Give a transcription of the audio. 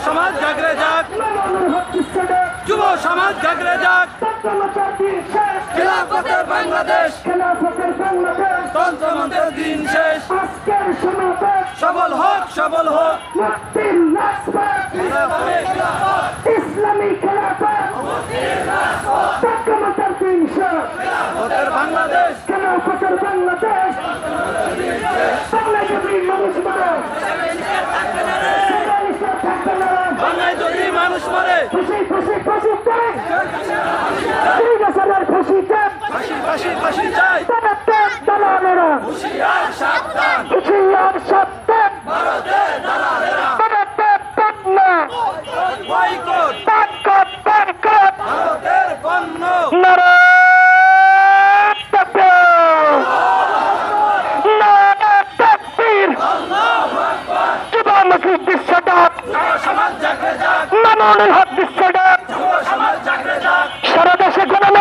সমাজ জাগরে যাক, যুব সমাজ জাগরে যাক, খেলাফতের বাংলাদেশ, তন্ত্রমন্ত্রের দিন শেষ, সবল হোক সবল হোক ইসলামী খেলাফত তন্ত্রমন্ত্রের দিন শেষ, বাংলাদেশ, খেলাফতের বাংলাদেশ, বাংলায় যদি মানুষ মারে বাংলায় যদি মানুষ মরে, ফাঁসি ফাঁসি ফাঁসি চাই, 30,000 ফাঁসি চাই, ফাঁসি ফাঁসি ফাঁসি চাই, দালালেরা হুঁশিয়ার সাবধান, হুঁশিয়ার সাবধান, ভারতের দালালেরা, বয়কট ভারতের পণ্য, সমাজ জাগরে যাক, মামুনুল হক বিশ্বডাক যুব সমাজ জাগরে যাক, সারা দেশে গণনা